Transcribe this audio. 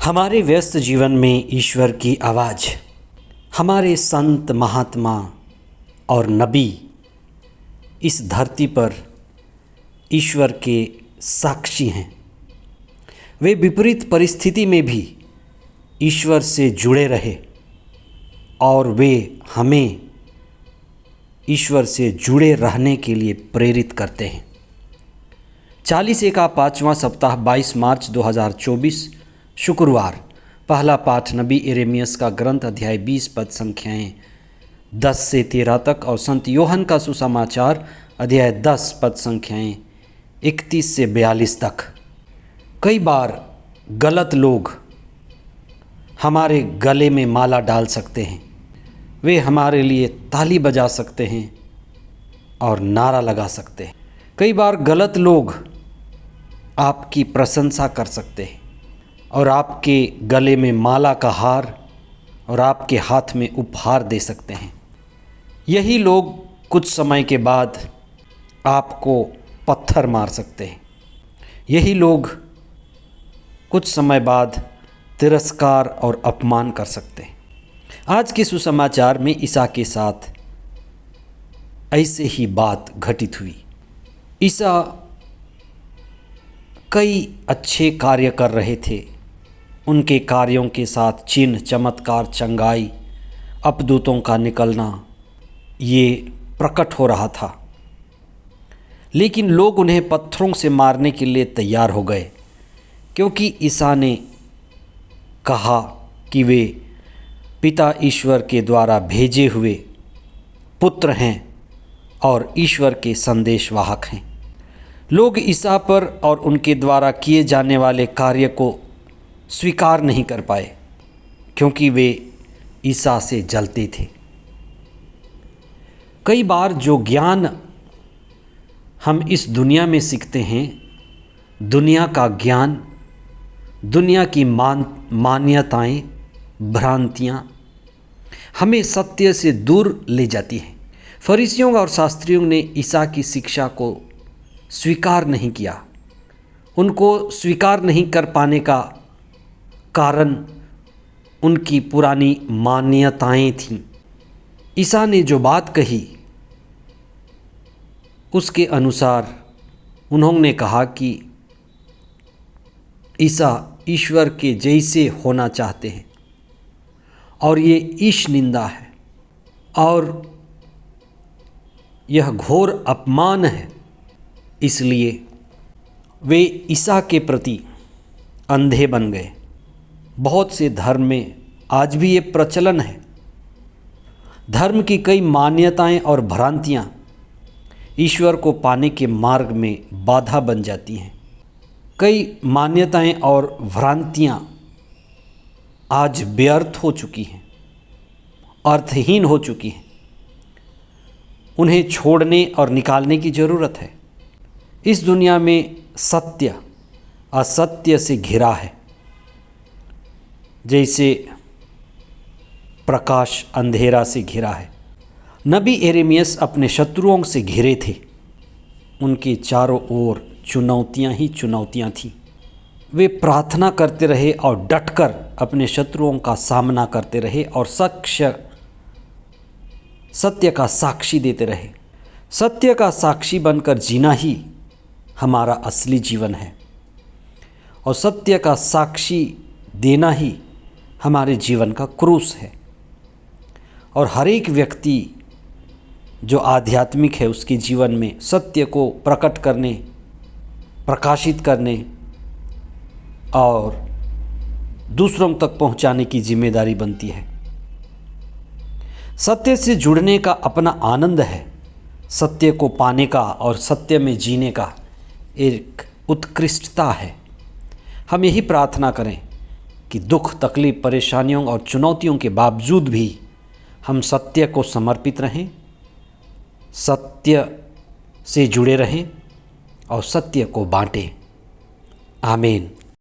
हमारे व्यस्त जीवन में ईश्वर की आवाज़, हमारे संत महात्मा और नबी इस धरती पर ईश्वर के साक्षी हैं। वे विपरीत परिस्थिति में भी ईश्वर से जुड़े रहे और वे हमें ईश्वर से जुड़े रहने के लिए प्रेरित करते हैं। 40 का 5वां सप्ताह 22 मार्च 2024 शुक्रवार। पहला पाठ नबी यिर्मयाह का ग्रंथ अध्याय 20 पद संख्याएं 10 से 13 तक और संत योहन का सुसमाचार अध्याय 10 पद संख्याएं 31 से 42 तक। कई बार गलत लोग हमारे गले में माला डाल सकते हैं। वे हमारे लिए ताली बजा सकते हैं और नारा लगा सकते हैं। कई बार गलत लोग आपकी प्रशंसा कर सकते हैं और आपके गले में माला का हार और आपके हाथ में उपहार दे सकते हैं। यही लोग कुछ समय के बाद आपको पत्थर मार सकते हैं। यही लोग कुछ समय बाद तिरस्कार और अपमान कर सकते हैं। आज के सुसमाचार में ईसा के साथ ऐसे ही बात घटित हुई। ईसा कई अच्छे कार्य कर रहे थे। उनके कार्यों के साथ चिन्ह, चमत्कार, चंगाई, अपदूतों का निकलना ये प्रकट हो रहा था। लेकिन लोग उन्हें पत्थरों से मारने के लिए तैयार हो गए, क्योंकि ईसा ने कहा कि वे पिता ईश्वर के द्वारा भेजे हुए पुत्र हैं और ईश्वर के संदेशवाहक हैं। लोग ईसा पर और उनके द्वारा किए जाने वाले कार्य को स्वीकार नहीं कर पाए, क्योंकि वे ईसा से जलते थे। कई बार जो ज्ञान हम इस दुनिया में सीखते हैं, दुनिया का ज्ञान, दुनिया की मान्यताएं, भ्रांतियां हमें सत्य से दूर ले जाती हैं। फरीसियों और शास्त्रियों ने ईसा की शिक्षा को स्वीकार नहीं किया। उनको स्वीकार नहीं कर पाने का कारण उनकी पुरानी मान्यताएं थीं। ईसा ने जो बात कही उसके अनुसार उन्होंने कहा कि ईसा ईश्वर के जैसे होना चाहते हैं और ये ईश निंदा है और यह घोर अपमान है। इसलिए वे ईसा के प्रति अंधे बन गए। बहुत से धर्म में आज भी ये प्रचलन है। धर्म की कई मान्यताएं और भ्रांतियां ईश्वर को पाने के मार्ग में बाधा बन जाती हैं। कई मान्यताएं और भ्रांतियां आज व्यर्थ हो चुकी हैं, अर्थहीन हो चुकी हैं। उन्हें छोड़ने और निकालने की ज़रूरत है। इस दुनिया में सत्य असत्य से घिरा है, जैसे प्रकाश अंधेरा से घिरा है। नबी यिर्मयाह अपने शत्रुओं से घिरे थे। उनके चारों ओर चुनौतियां ही चुनौतियां थीं। वे प्रार्थना करते रहे और डटकर अपने शत्रुओं का सामना करते रहे और सत्य का साक्षी देते रहे। सत्य का साक्षी बनकर जीना ही हमारा असली जीवन है और सत्य का साक्षी देना ही हमारे जीवन का क्रूस है। और हर एक व्यक्ति जो आध्यात्मिक है, उसके जीवन में सत्य को प्रकट करने, प्रकाशित करने और दूसरों तक पहुंचाने की जिम्मेदारी बनती है। सत्य से जुड़ने का अपना आनंद है। सत्य को पाने का और सत्य में जीने का एक उत्कृष्टता है। हम यही प्रार्थना करें कि दुख, तकलीफ, परेशानियों और चुनौतियों के बावजूद भी हम सत्य को समर्पित रहें, सत्य से जुड़े रहें और सत्य को बांटें। आमीन।